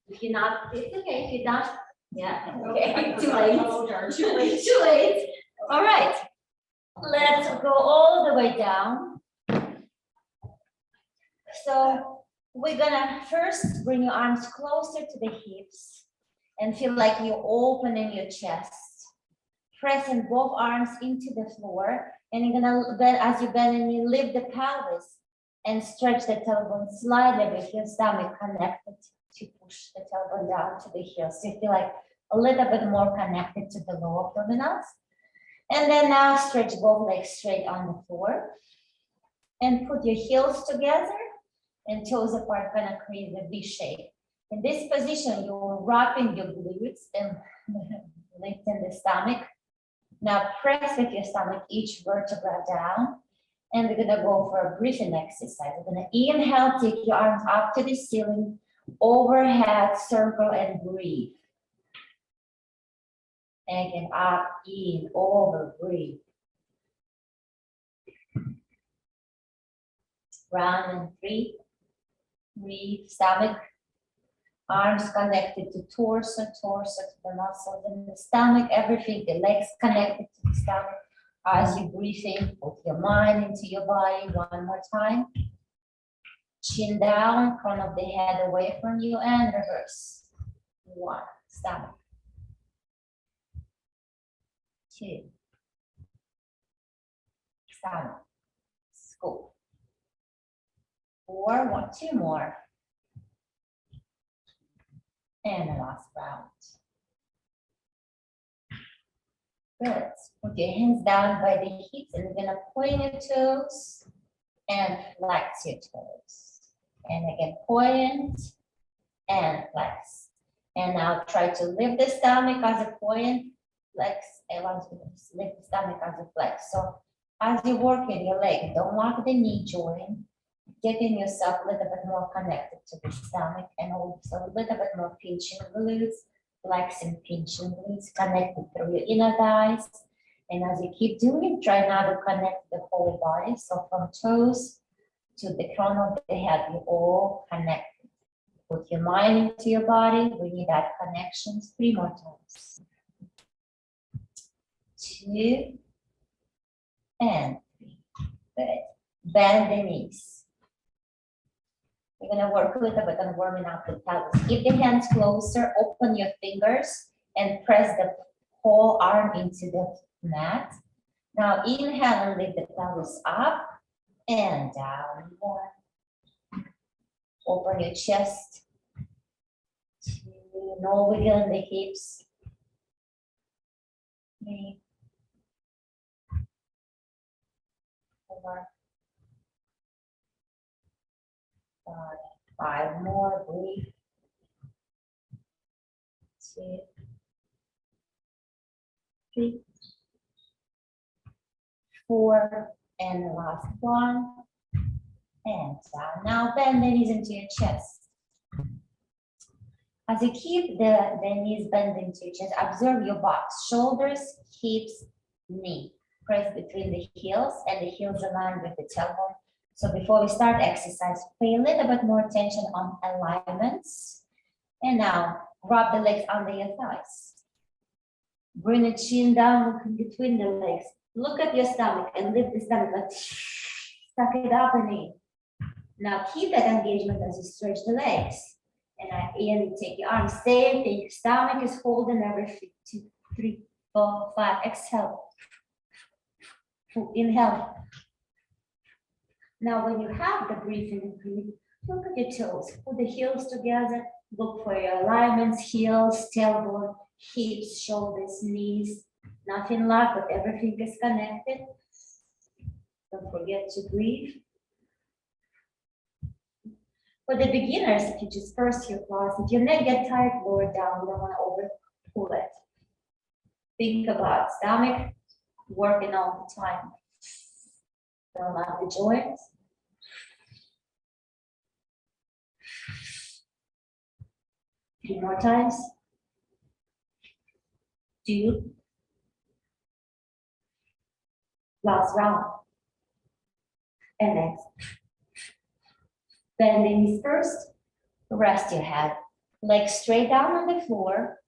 If you're not, it's okay. If you're not, yeah, okay. Too late. Too late. Too late. All right. Let's go all the way down. So we're gonna first bring your arms closer to the hips and feel like you're opening your chest. Pressing both arms into the floor, and you're gonna bend as you bend and you lift the pelvis and stretch the tailbone slightly with your stomach connected to push the tailbone down to the heels. So you feel like a little bit more connected to the lower abdominals. And then now stretch both legs straight on the floor and put your heels together and toes apart, gonna create a V shape. In this position, you're wrapping your glutes and lifting the stomach. Now press with your stomach each vertebra down, and we're gonna go for a breathing exercise. We're gonna inhale, take your arms up to the ceiling, overhead, circle, and breathe. And again, up, in, over, breathe. Round and three. Breathe, stomach. Arms connected to torso, torso to the muscles in the stomach, everything, the legs connected to the stomach. As you breathe in, put your mind into your body one more time. Chin down, crown of the head away from you, and reverse. 1, stomach. 2, stomach. Scoop. 4, 2 more. And the last round. Good. Put your hands down by the hips and you're gonna point your toes and flex your toes. And again, point and flex. And now try to lift the stomach as a point, flex, and once you lift the stomach as a flex. So as you work in your leg, don't lock the knee joint. Getting yourself a little bit more connected to the stomach and also a little bit more pinching glutes, flexing, pinching glutes, connected through your inner thighs. And as you keep doing it, try now to connect the whole body. So from toes to the crown of the head, you all connected. Put your mind into your body. We need that connection 3 more times. 2 and 3. Good. Bend the knees. We're gonna work a little bit on warming up the pelvis. Keep the hands closer, open your fingers, and press the whole arm into the mat. Now inhale and lift the pelvis up and down. 1. Open your chest. 2. No wiggle in the hips. 3. 4. 5 more, breathe. 2, 3, 4, and the last one. And down. Now bend the knees into your chest. As you keep the knees bent into your chest, observe your box. Shoulders, hips, knee. Press between the heels and the heels aligned with the tailbone. So before we start exercise, pay a little bit more attention on alignments. And now, wrap the legs under your thighs. Bring the chin down between the legs. Look at your stomach and lift the stomach. Like, suck it up and in. Now keep that engagement as you stretch the legs. And you take your arms, same thing. Stomach is holding everything. 2, 3, 4, 5. Exhale. Inhale. Now, when you have the breathing, look at your toes. Put the heels together. Look for your alignments, heels, tailbone, hips, shoulders, knees. Nothing locked, but everything is connected. Don't forget to breathe. For the beginners, if you just first your class, if your neck gets tight, lower down. You don't want to over pull it. Think about stomach working all the time. Don't lock the joints. Few more times. 2. Last round. And next. Bend the knees first. Rest your head. Legs straight down on the floor.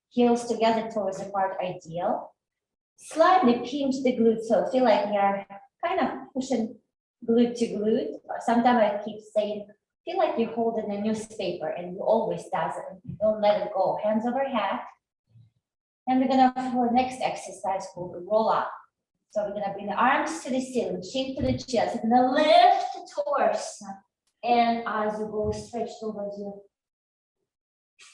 Heels together towards apart, ideal. Slightly pinch the glutes, so feel like you're kind of pushing glute to glute. Sometimes I keep saying, feel like you're holding a newspaper, and you always does it. Don't let it go. Hands over head. And we're gonna, for the next exercise, called roll up. So we're gonna bring the arms to the ceiling, chin to the chest. We're gonna lift the torso. And as you go, stretch towards your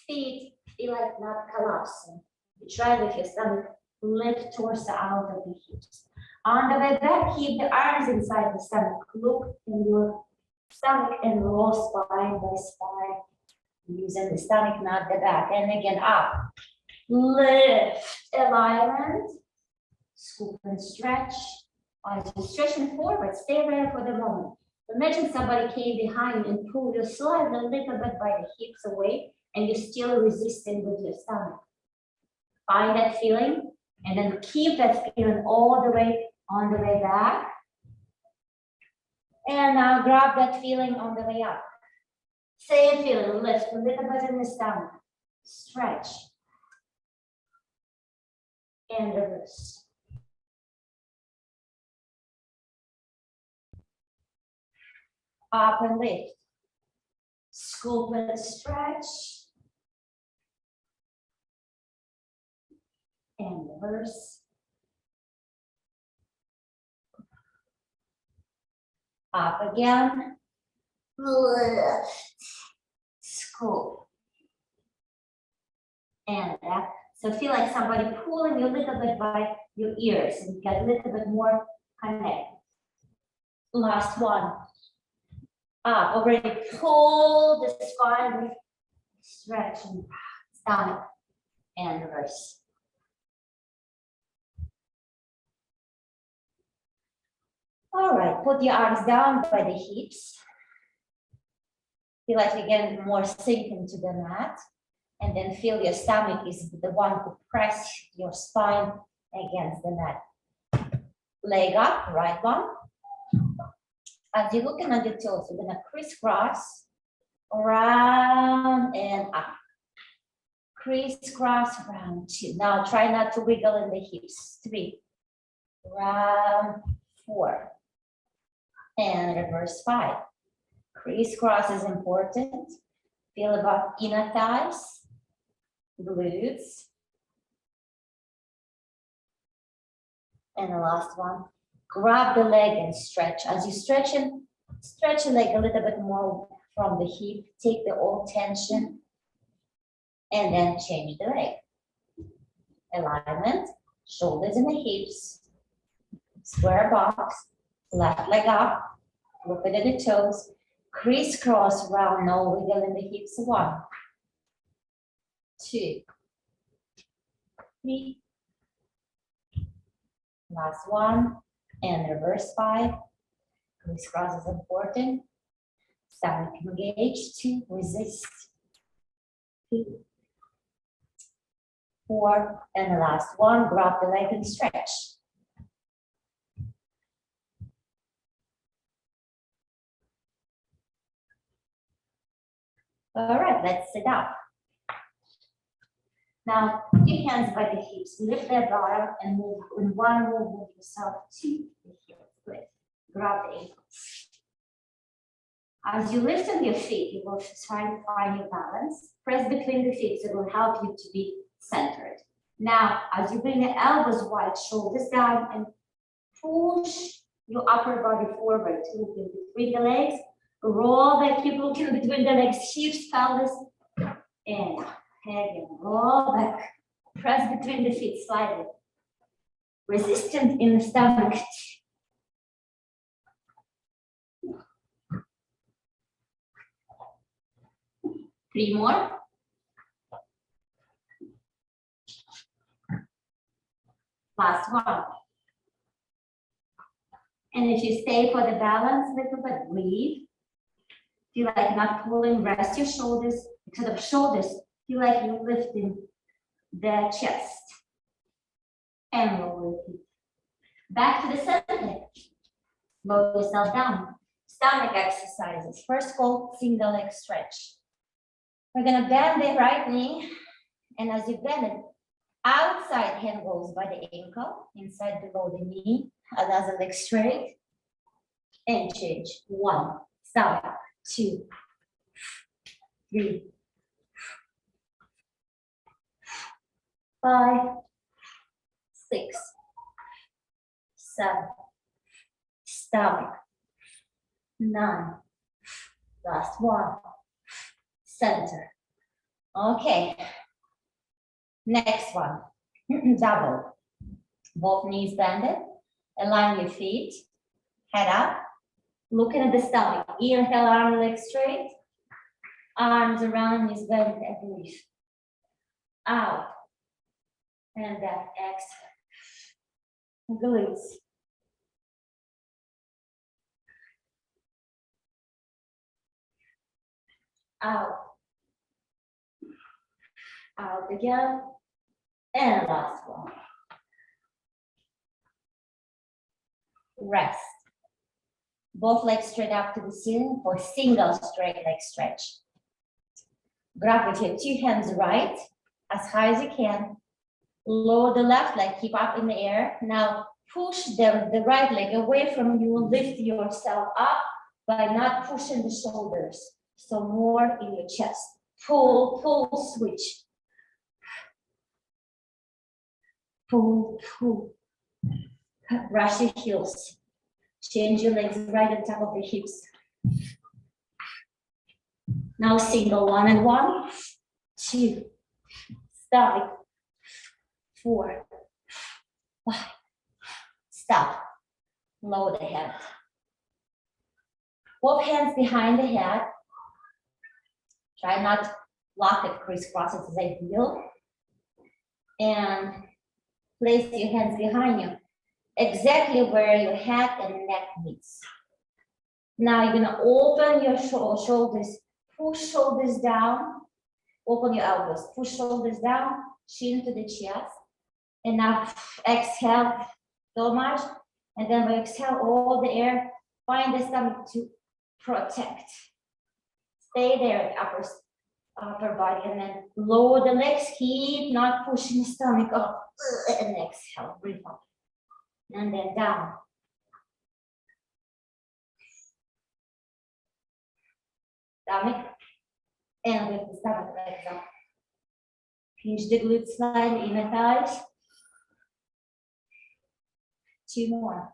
feet, feel like not collapsing. You try with your stomach, lift torso out of the hips. On the way back, keep the arms inside the stomach. Look in your stomach and roll spine by spine. Using the stomach, not the back. And again, up. Lift, alignment. Scoop and stretch. As you're stretching forward, stay there for the moment. Imagine somebody came behind and pulled you slightly a little bit by the hips away, and you're still resisting with your stomach. Find that feeling, and then keep that feeling all the way on the way back. And now grab that feeling on the way up. Same feeling, lift a little bit in the stomach. Stretch. And reverse. Up and lift. Scoop and stretch. And reverse. Up again. Lift. Scoop. And back. So feel like somebody pulling you a little bit by your ears and get a little bit more connect. Last one. Up. Already pull the spine, stretch and stomach and reverse. All right, put your arms down by the hips. Feel like you're getting more sink into the mat. And then feel your stomach is the one who press your spine against the mat. Leg up, right one. As you're looking at the toes, you're gonna crisscross, around and up. Crisscross, round, 2. Now try not to wiggle in the hips. 3, round, 4. And reverse 5. Crisscross is important. Feel about inner thighs, glutes. And the last one, grab the leg and stretch. As you stretch the leg a little bit more from the hip, take the old tension, and then change the leg. Alignment, shoulders in the hips, square box, left leg up, look at the toes, crisscross round, no wiggle in the hips. 1, 2, 3. Last one, and reverse 5. Crisscross is important. Stomach engaged. 2, resist. 3, 4, and the last one, grab the leg and stretch. All right, let's sit up. Now, put your hands by the hips, lift their bottom, and move in one move yourself to the heels. Good. Grab the ankles. As you lift on your feet, you will try to find your balance. Press between the feet, so it will help you to be centered. Now, as you bring the elbows wide, shoulders down, and push your upper body forward, looking between the legs. Roll back, keep looking between the legs, hips, pelvis, and again, roll back. Press between the feet slightly. Resistance in the stomach. 3 more. Last one. And if you stay for the balance, little bit, breathe. Feel like not pulling, rest your shoulders. To the shoulders, feel like you're lifting the chest. And lower it. Back to the center. Lower yourself down. stomach exercises. First called single leg stretch. We're gonna bend the right knee, and as you bend it, outside hand goes by the ankle, inside below the knee, another leg straight, and change. 1, stop, 2, 3, 5, 6, 7, stomach, 9, last one, center. Okay, next one, double. Both knees bended, align your feet, head up, looking at the stomach. Inhale, arm, leg straight, arms around, knees bent, and breathe. Out, and then exhale. Glutes. Out. Out again. And last one. Rest. Both legs straight up to the ceiling for single straight leg stretch. Grab with your 2 hands right, as high as you can. Lower the left leg, keep up in the air. Now push the right leg away from you. Lift yourself up by not pushing the shoulders. So more in your chest. Pull, pull, switch. Pull, pull. Brush your heels. Change your legs right on top of the hips. Now single 1 and 1, 2, stop, 4, 5, stop, lower the head. Both hands behind the head. Try not to lock it, crisscross, it's ideal. And place your hands behind you, exactly where your head and neck meets. Now you're gonna open your shoulders, push shoulders down, open your elbows, push shoulders down, chin to the chest. And now exhale so much. And then we exhale all the air, find the stomach to protect. Stay there, upper body, and then lower the legs, keep not pushing the stomach up. And exhale, breathe up. And then down. Stomach, and with the stomach legs up. Pinch the glutes slightly, inner thighs. 2 more.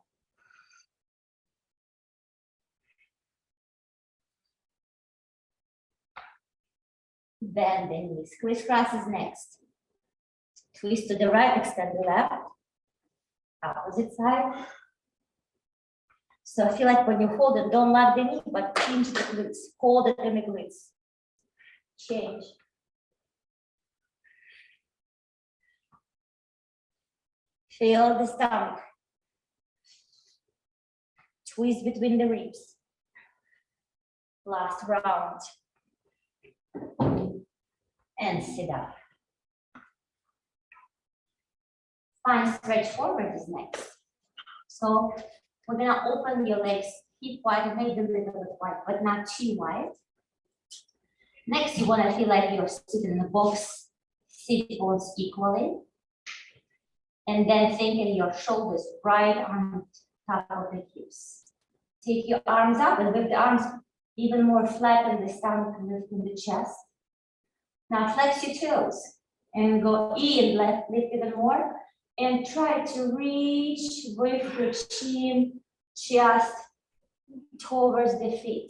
Bend the knees. Crisscross is next. Twist to the right, extend the left. Opposite side. So I feel like when you hold it, don't lock the knee, but pinch the glutes. Hold it in the glutes. Change. Feel the stomach. Twist between the ribs. Last round. And sit up. Spine stretch forward is next. So we're gonna open your legs hip wide, maybe a little bit wide, but not too wide. Next, you wanna feel like you're sitting in a box, sit bones equally. And then thinking your shoulders right on top of the hips. Take your arms up and lift the arms even more flat than the stomach, lifting the chest. Now flex your toes and go in, lift even more. And try to reach with your chin, chest towards the feet.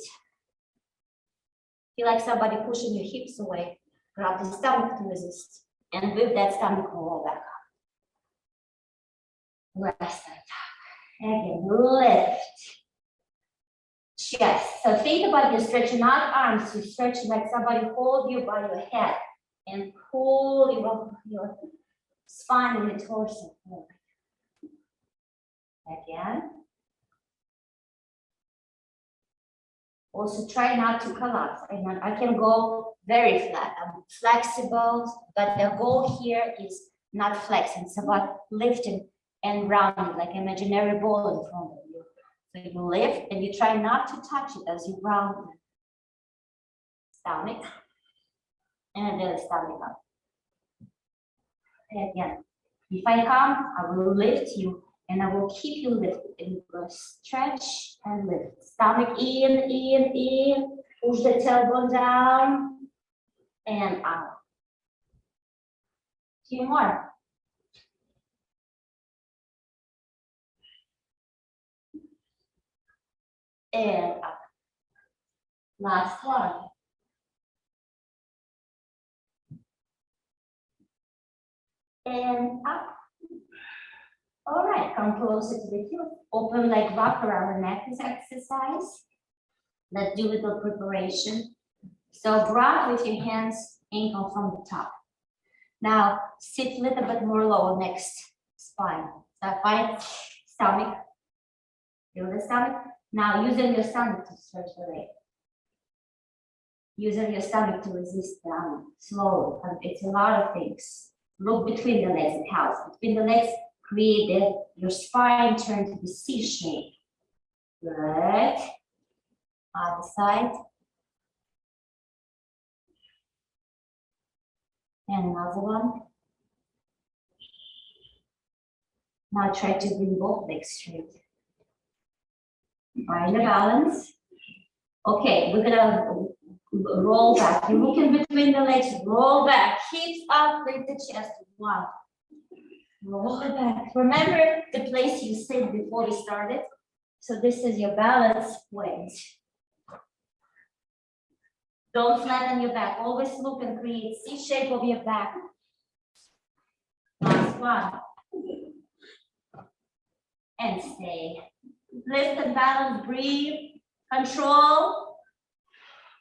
Feel like somebody pushing your hips away. Grab the stomach to resist. And with that stomach, roll back up. Rest on top. Again, lift. Chest. So think about you stretching not arms, you stretch like somebody hold you by your head and pull your spine and the torso forward. Again. Also try not to collapse. I can go very flat. I'm flexible, but the goal here is not flexing. It's about lifting and rounding like imaginary ball in front of you. So you lift and you try not to touch it as you round stomach and then stomach up. And again, if I come, I will lift you and I will keep you lifted. And you go stretch and lift. Stomach in. Push the tailbone down and out. Few more. And up. Last one. And up. All right, come closer to the heel. Open leg wrap around the neck this exercise. Let's do a little preparation. So grab with your hands, ankle from the top. Now sit a little bit more low next spine. So find stomach. Feel the stomach. Now using your stomach to stretch the leg. Using your stomach to resist down slowly. It's a lot of things. Look between the legs, the cows. Between the legs, create your spine turn to the C shape. Good. Other side. And another one. Now try to bring both legs straight. Find the balance. Okay, we're gonna roll back. You're looking between the legs, roll back. Hips up, lift the chest. One. Roll it back. Remember the place you sit before we started? So this is your balance point. Don't flatten your back. Always look and create C shape of your back. Last one. And stay. Lift and balance, breathe, control,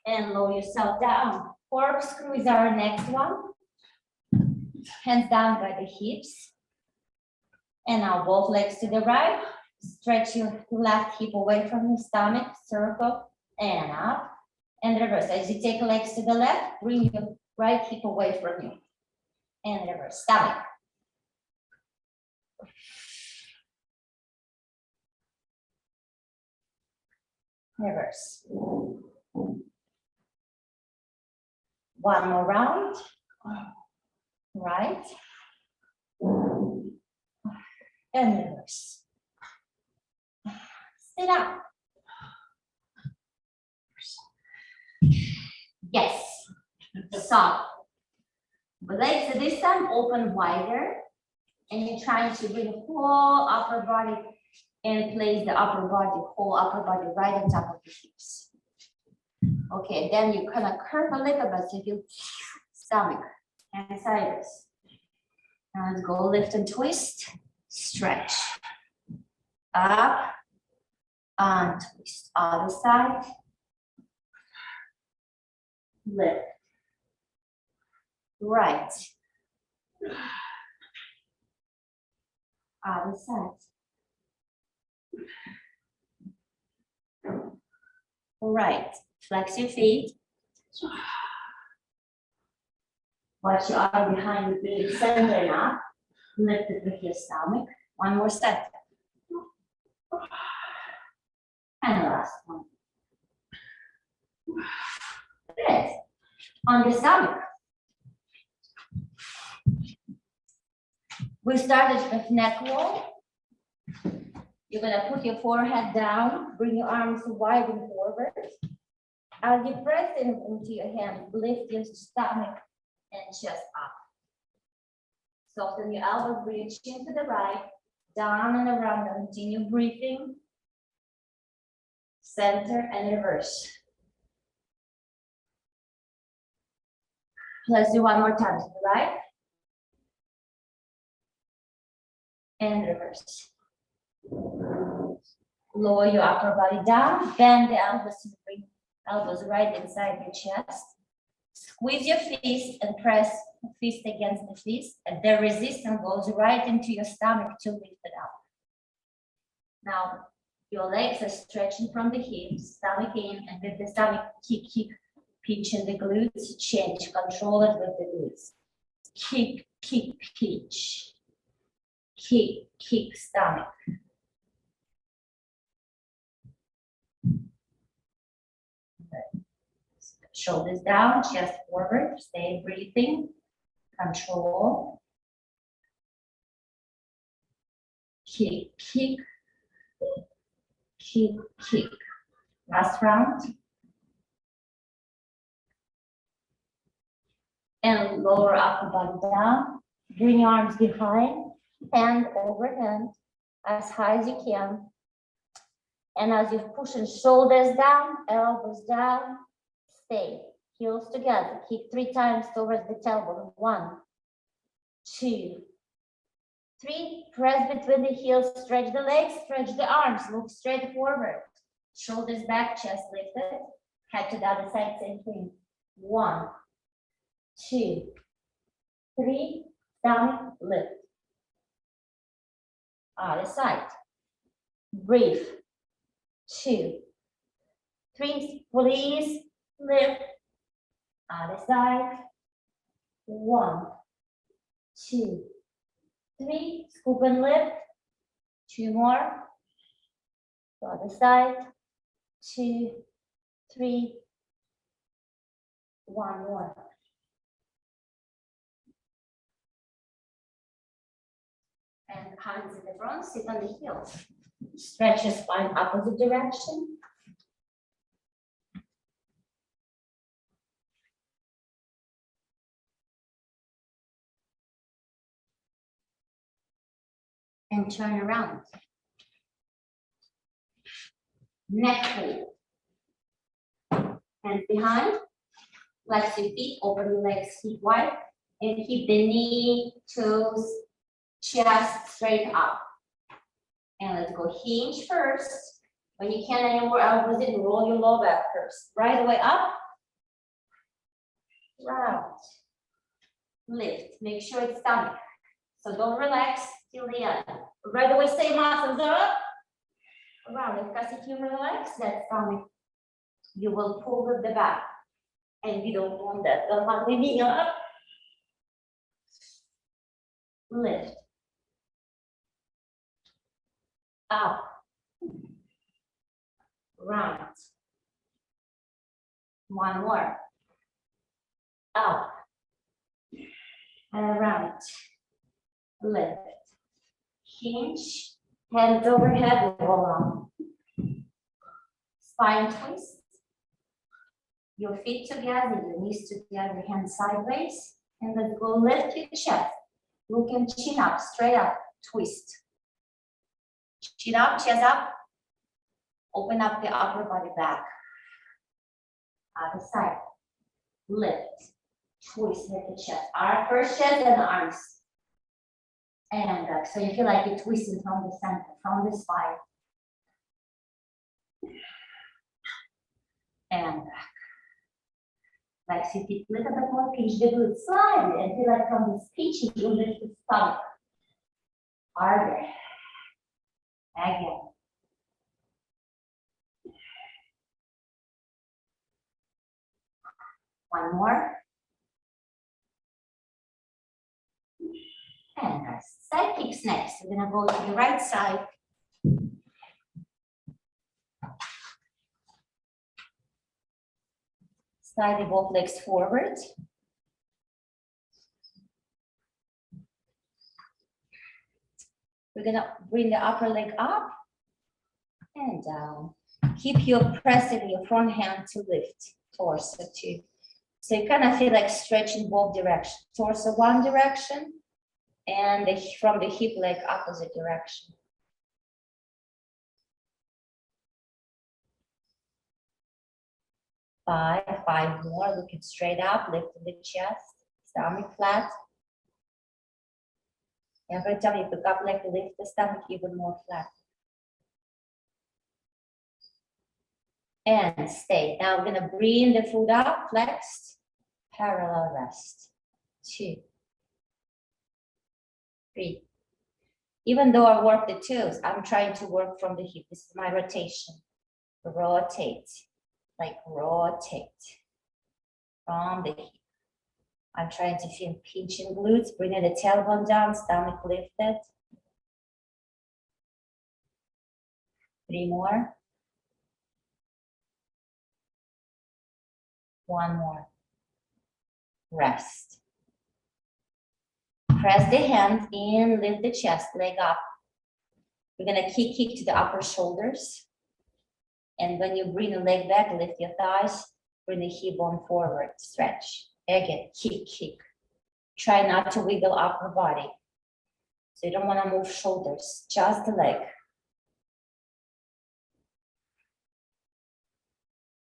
and lower yourself down. Corkscrew is our next one. Hands down by the hips. And now both legs to the right. Stretch your left hip away from your stomach, circle, and up. And reverse. As you take legs to the left, bring your right hip away from you. And reverse. Stomach. Reverse. One more round. Right. And reverse. Sit up. Yes. Soft. But legs this time open wider. And you're trying to bring the whole upper body and place the upper body, whole upper body right on top of the hips. Okay, then you kind of curve a little bit so you stomach and sideways. Now let's go lift and twist, stretch. Up and twist. Other side. Lift. Right. Other side. All right, flex your feet. Watch your arm behind the knee, center now. Lift it with your stomach. One more step. And the last one. Good. On the stomach. We started with neck roll. You're gonna put your forehead down, bring your arms wide and forward. As you press into your hand, lift your stomach and chest up. Soften your elbows, bring your chin to the right, down and around, and continue breathing. Center and reverse. Let's do one more time to the right. And reverse. Lower your upper body down, bend the elbows to bring elbows right inside your chest. Squeeze your fist and press fist against the fist, and the resistance goes right into your stomach to lift it up. Now, your legs are stretching from the hips, stomach in, and with the stomach kick, pinch in the glutes, change, control it with the glutes. Kick, pinch. Kick, stomach. Shoulders down, chest forward, stay breathing, control. Kick, kick, kick, kick. Last round. And lower upper body down. Bring your arms behind, hand over hand, as high as you can. And as you're pushing shoulders down, elbows down, stay. Heels together. Kick 3 times towards the tailbone. 1, 2, 3. Press between the heels. Stretch the legs. Stretch the arms. Look straight forward. Shoulders back. Chest lifted. Head to the other side. Same thing. 1, 2, 3. Down. Lift. Other side. Breathe. 2, 3. Please lift. Other side. 1, 2, 3. Scoop and lift. 2 more. The other side. 2, 3. 1 more. And hands in the front, sit on the heels. Stretch your spine opposite direction. And turn around. Neck hold. Hands behind. Flex your feet, open the legs, feet wide. And keep the knee, toes, chest straight up. And let's go hinge first. When you can't anymore, elbows in, roll your low back first. Right away up. Round. Lift. Make sure it's stomach. So don't relax till the end. Right away, stay muscles up. Around. Because if you relax that stomach, you will pull with the back. And you don't want that. Don't want the knee up. Lift. Up. Round. 1 more. Up. And around. Lift. Hinge. Hands overhead. Roll on. Spine twist. Your feet together, your knees together, hands sideways. And then go lift your chest. Look and chin up, straight up, twist. Chin up, chest up. Open up the upper body back. Other side. Lift. Twist, lift the chest. Our first chest and arms. And back. So you feel like you're twisting from the center, from the spine. And back. Like so if a little bit more pinch the glutes slightly and feel like from this pinching you lift the stomach. Harder. Again. One more. And side kicks next. We're gonna go to the right side. Slide both legs forward. We're gonna bring the upper leg up and down. Keep your pressing your front hand to lift torso too. So you kind of feel like stretching both directions. Torso one direction and from the hip leg opposite direction. Five more, looking straight up, lifting the chest, stomach flat. Every time you pick up leg, lift the stomach even more flat. And stay. Now we're gonna bring the foot up, flexed, parallel rest. 2, 3. Even though I work the toes, I'm trying to work from the hip. This is my rotation. Rotate. Like rotate from the hip. I'm trying to feel pinching glutes, bringing the tailbone down, stomach lifted. 3 more. One more. Rest. Press the hands in, lift the chest, leg up. We're gonna kick to the upper shoulders. And when you bring the leg back, lift your thighs, bring the hip bone forward, stretch. Again, kick. Try not to wiggle upper body. So you don't wanna move shoulders, just the leg.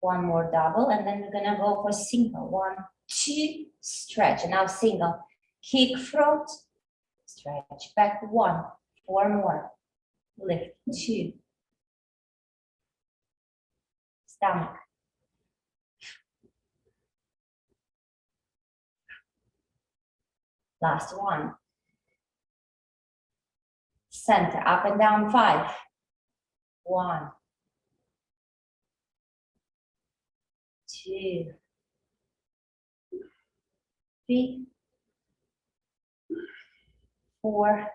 One more double, and then we're gonna go for single. 1, 2, stretch. And now single. Kick front, stretch back. 1, 4 more. Lift. 2. Stomach. Last one. Center, up and down. 5. 1, 2, 3, 4.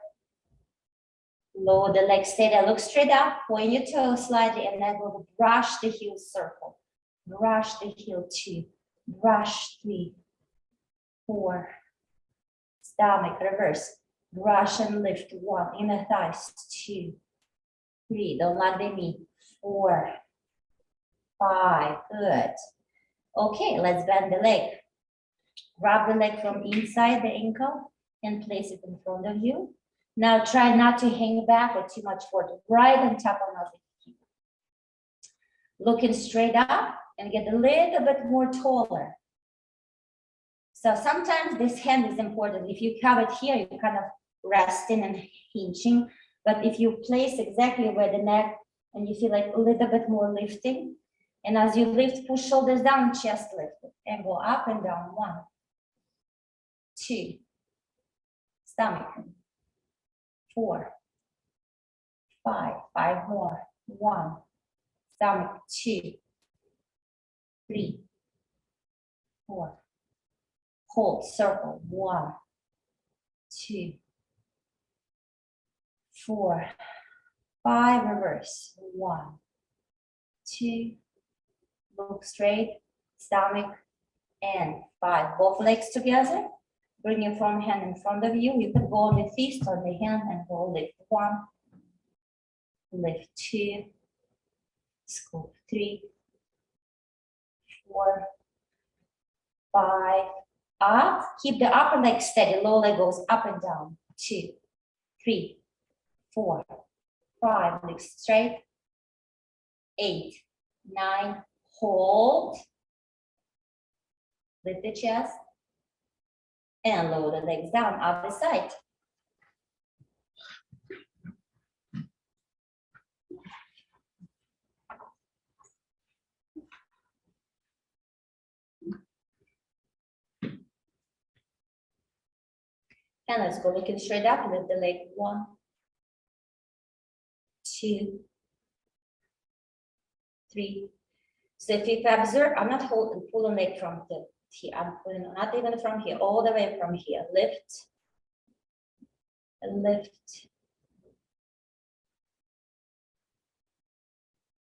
Lower the legs, stay there, look straight up, point your toes slightly, and then we'll brush the heel circle. Brush the heel. 2, brush 3, 4. Stomach, reverse. Brush and lift. 1, inner thighs. 2, 3, don't let the knee. 4, 5, good. Okay, let's bend the leg. Grab the leg from inside the ankle and place it in front of you. Now try not to hang back or too much forward, right on top of the hip. Looking straight up and get a little bit more taller. So sometimes this hand is important. If you have it here, you're kind of resting and hinging. But if you place exactly where the neck and you feel like a little bit more lifting, and as you lift, push shoulders down, chest lift, and go up and down. 1, 2, stomach. 4, 5, 5 more. 1, stomach. 2, 3, 4. Hold, circle. 1, 2, 4, 5. Reverse. 1, 2. Look straight. Stomach. And 5. Both legs together. Bring your front hand in front of you. You could go on the fist or the hand and go lift. 1, lift. 2, scoop. 3, 4, 5. Up. Keep the upper leg steady. Lower leg goes up and down. 2, 3, 4, 5. Legs straight. 8, 9. Hold. Lift the chest. And lower the legs down, other side. And let's go looking straight up, lift the leg. 1, 2, 3. So if you observe, I'm not pulling leg from the here. I'm pulling not even from here, all the way from here. Lift, lift.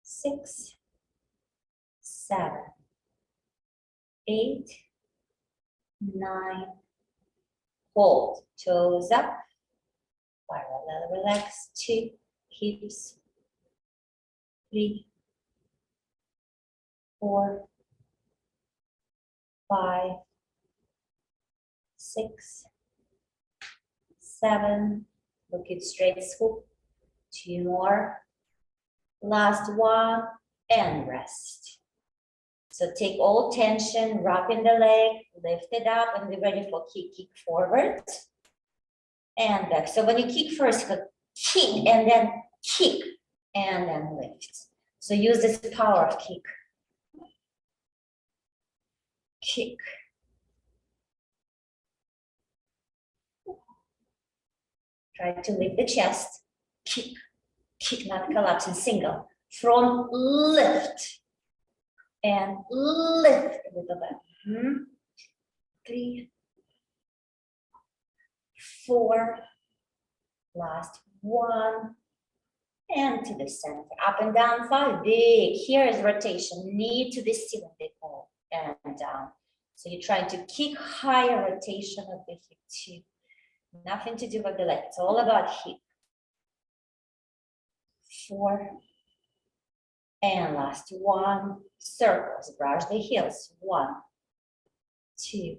6, 7, 8, 9. Hold, toes up. Relax. 2, hips. 3, 4, 5, 6, 7. Look it straight, scoop. 2 more. Last one, and rest. So take all tension, wrap in the leg, lift it up, and be ready for kick forward and back. So when you kick first, kick and then lift. So use this power of kick. Kick. Try to lift the chest. Kick, not collapsing. Single. Front lift. And lift a little bit. 3, 4. Last one. And to the center. Up and down 5. Big. Here is rotation. Knee to the ceiling. Big hole. And down. So you're trying to kick higher rotation of the hip too. Nothing to do with the leg. It's all about hip. 4. And last 1. Circles. Brush the heels. 1, 2,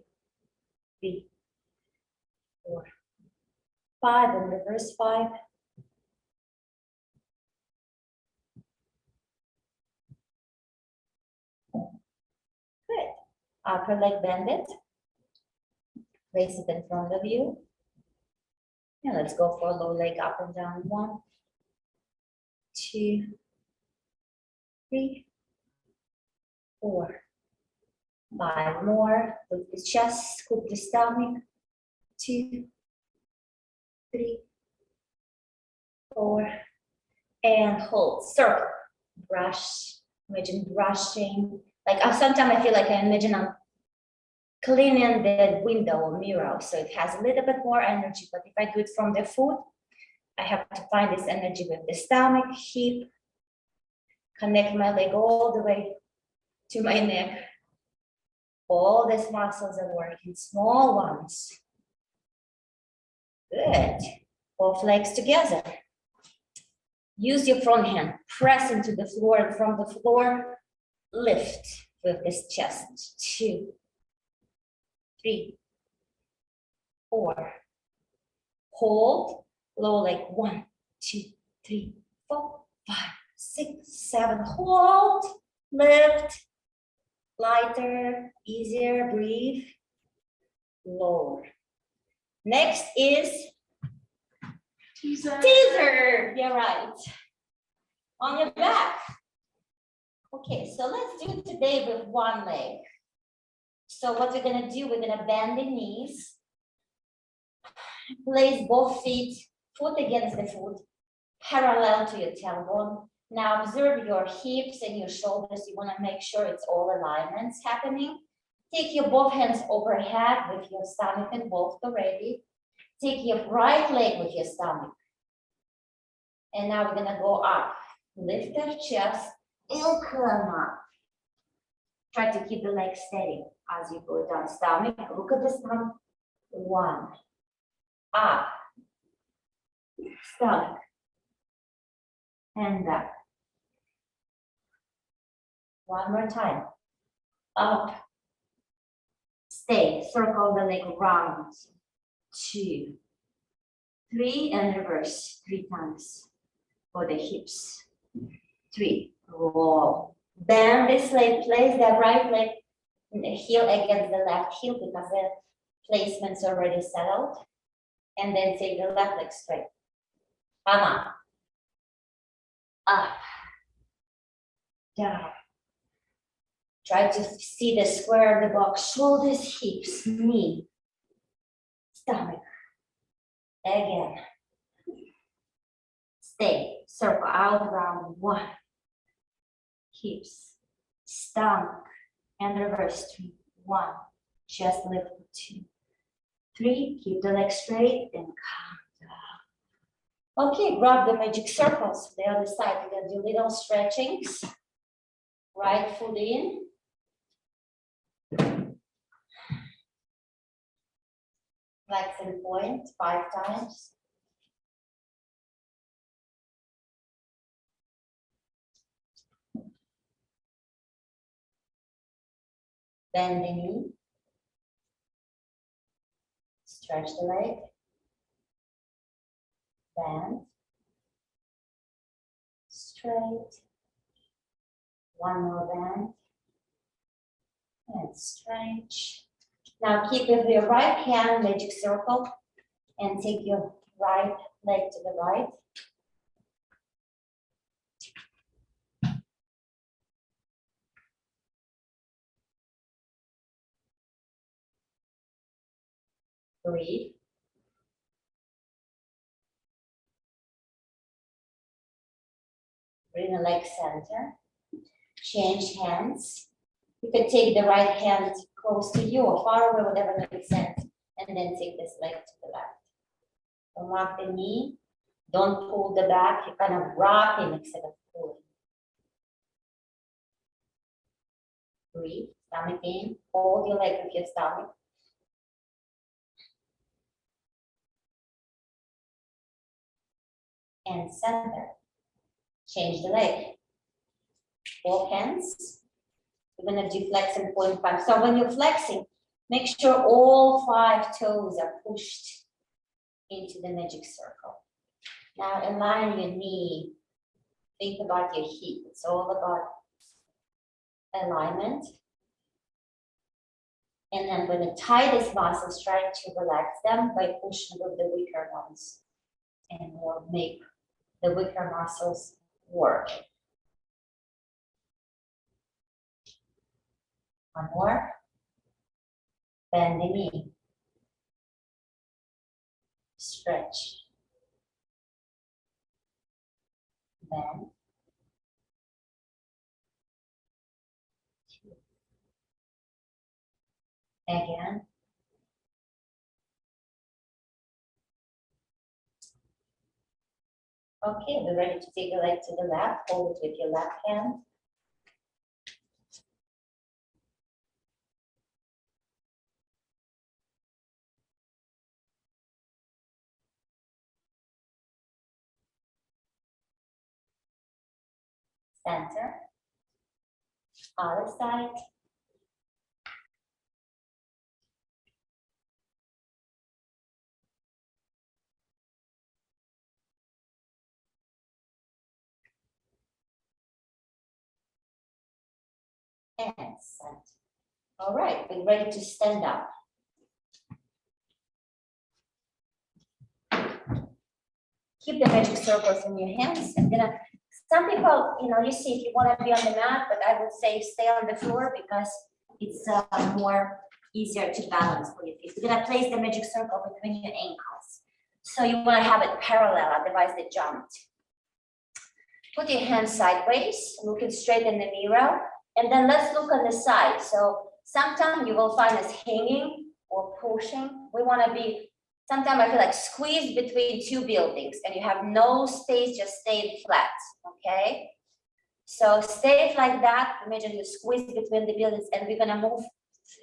3, 4, 5. And reverse 5. Good. Upper leg bend it. Place it in front of you. And let's go for a low leg up and down. 1, 2, 3, 4, 5 more. Lift the chest, scoop the stomach. 2, 3, 4, and hold. Circle. Brush. Imagine brushing. Like sometimes I feel like I imagine I'm cleaning the window or mirror, so it has a little bit more energy. But if I do it from the foot, I have to find this energy with the stomach, hip, connect my leg all the way to my neck. All these muscles are working, small ones. Good. Both legs together. Use your front hand, press into the floor, and from the floor, lift with this chest. 2, 3, 4. Hold. Low leg. 1, 2, 3, 4, 5, 6, 7. Hold. Lift. Lighter, easier. Breathe. Lower. Next is teaser. You're right. On your back. Okay, so let's do it today with one leg. So what we're gonna do, we're gonna bend the knees, place both feet, foot against the foot, parallel to your tailbone. Now observe your hips and your shoulders. You wanna make sure it's all alignments happening. Take your both hands overhead with your stomach involved already. Take your right leg with your stomach. And now we're gonna go up. Lift the chest and climb up. Try to keep the leg steady as you go down. Stomach, look at the stomach. 1. Up. Stomach. And back. One more time. Up. Stay. Circle the leg round. 2, 3, and reverse 3 times for the hips. 3. Roll. Bend this leg. Place that right leg in the heel against the left heel because the placement's already settled. And then take the left leg straight. Come on. Up. Down. Try to see the square of the box. Shoulders, hips, knee, stomach. Again. Stay. Circle out round 1. Hips, stomach, and reverse 3. 1. Chest lift 2, 3. Keep the leg straight and come down. Okay, grab the magic circles. The other side, we're gonna do little stretchings. Right foot in. Flex and point 5 times. Bend the knee. Stretch the leg. Bend. Straight. One more bend. And stretch. Now keep with your right hand magic circle and take your right leg to the right. Breathe. Bring the leg center. Change hands. You can take the right hand close to you or far away, whatever makes sense. And then take this leg to the left. Don't lock the knee. Don't pull the back. You're kind of rocking instead of pulling. Breathe, stomach in, hold your leg with your stomach. And center. Change the leg. Both hands. We're gonna do flex and pull in 5. So when you're flexing, make sure all 5 toes are pushed into the magic circle. Now align your knee. Think about your hip. It's all about alignment. And then with the tightest muscles, try to relax them by pushing with the weaker ones. And more make the weaker muscles work. One more. Bend the knee. Stretch. Bend. Again. Okay, we're ready to take the leg to the left. Hold it with your left hand. Center. Other side. And center. All right, we're ready to stand up. Keep the magic circles in your hands. I'm gonna, some people, you see if you want to be on the mat, but I would say stay on the floor because it's more easier to balance for your feet. You're gonna place the magic circle between your ankles. So you want to have it parallel, otherwise they jumped. Put your hands sideways, looking straight in the mirror, and then let's look on the side. So sometimes you will find us hanging or pushing. We want to be, sometimes I feel like squeezed between 2 buildings and you have no space, just stay flat, okay? So stay like that. Imagine you squeeze between the buildings and we're gonna move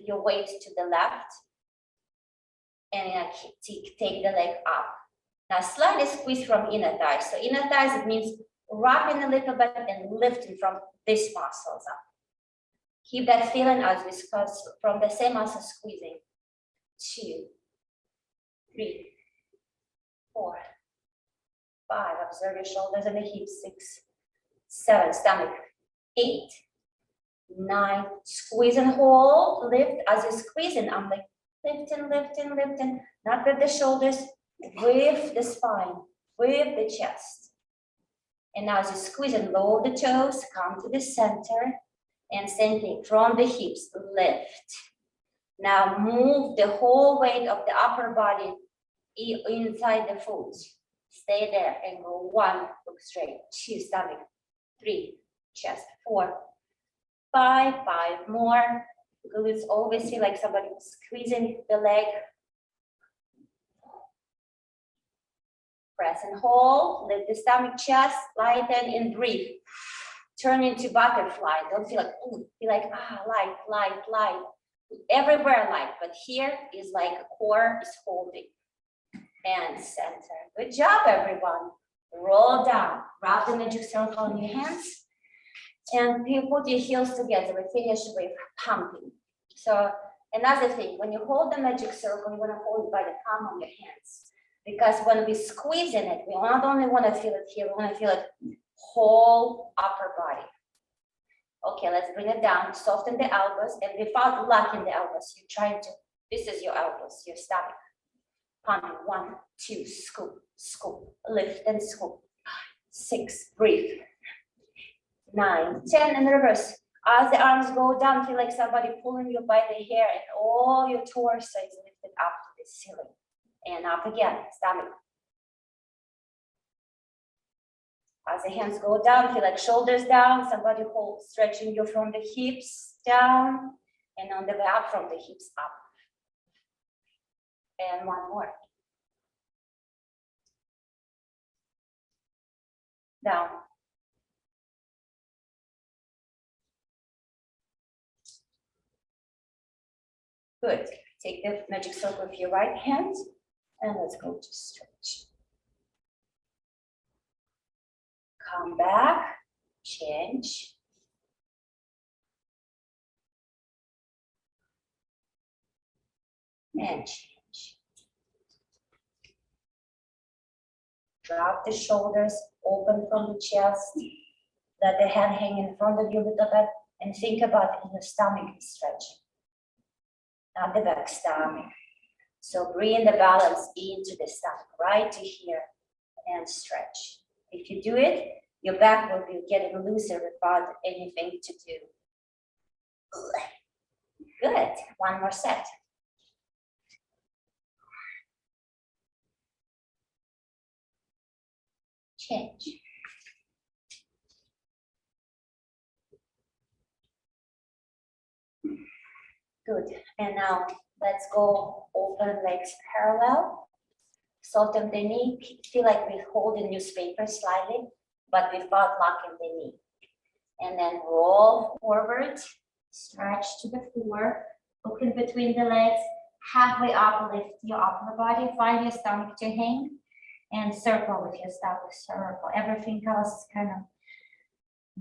your weight to the left and take the leg up. Now slightly squeeze from inner thighs. So inner thighs, it means wrapping a little bit and lifting from these muscles up. Keep that feeling as we squeeze from the same muscle squeezing. 2, 3, 4, 5. Observe your shoulders and the hips. 6, 7. Stomach. 8, 9. Squeeze and hold. Lift as you're squeezing. I'm like lifting, lifting, lifting. Not with the shoulders, with the spine, with the chest. And now as you squeeze and lower the toes, come to the center. And same thing from the hips, lift. Now move the whole weight of the upper body inside the foot. Stay there and go 1, look straight, 2, stomach, 3, chest, 4, 5, 5 more. Glutes always feel like somebody squeezing the leg. Press and hold, lift the stomach, chest, lighten and breathe. Turn into butterfly. Don't feel like, ooh, feel like, light, light, light. Everywhere light, but here is like a core is holding. And center. Good job, everyone. Roll down. Wrap the magic circle in your hands. And you put your heels together. We finish with pumping. So another thing, when you hold the magic circle, you want to hold it by the palm of your hands. Because when we squeeze in it, we not only want to feel it here, we want to feel it whole upper body. Okay, let's bring it down, soften the elbows, and without locking the elbows, you're trying to, this is your elbows, your stomach. Pumping, 1, 2, scoop, scoop, lift and scoop. 6, breathe. 9, 10, and reverse. As the arms go down, feel like somebody pulling you by the hair and all your torso is lifted up to the ceiling. And up again, stomach. As the hands go down, feel like shoulders down, somebody stretching you from the hips down, and on the way up from the hips up. And 1 more. Down. Good. Take the magic circle with your right hand and let's go to stretch. Come back, change. And change. Drop the shoulders, open from the chest. Let the head hang in front of you a little bit and think about your stomach stretching, not the back stomach. So bring the balance into the stomach, right to here, and stretch. If you do it, your back will be getting looser without anything to do. Good. One more set. Change. Good. And now let's go open legs parallel. Soften the knee. Feel like we hold the newspaper slightly, but without locking the knee. And then roll forward, stretch to the floor, look in between the legs, halfway up, lift your upper body, find your stomach to hang, and circle with your stomach, circle. Everything else is kind of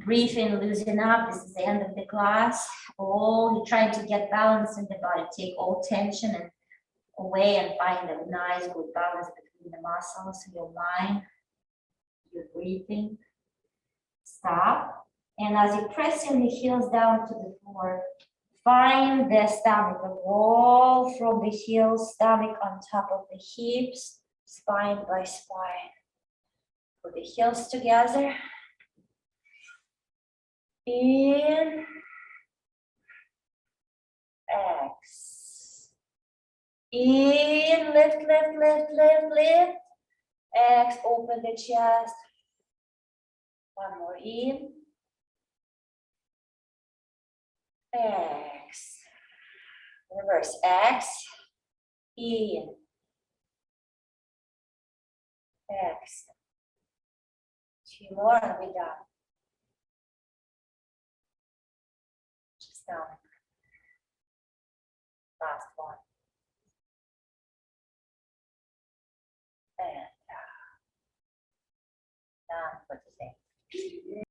breathe in, loosen up. This is the end of the class. Oh, you're trying to get balance in the body. Take all tension and away and find a nice good balance between the muscles, your mind, your breathing. Stop. And as you're pressing the heels down to the floor, find the stomach, roll from the heels, stomach on top of the hips, spine by spine. Put the heels together. In. X. In, lift, lift, lift, lift, lift. X, open the chest. One more in. X. Reverse X. In. X. Two more and we're done. Just down. Last one. And done for today.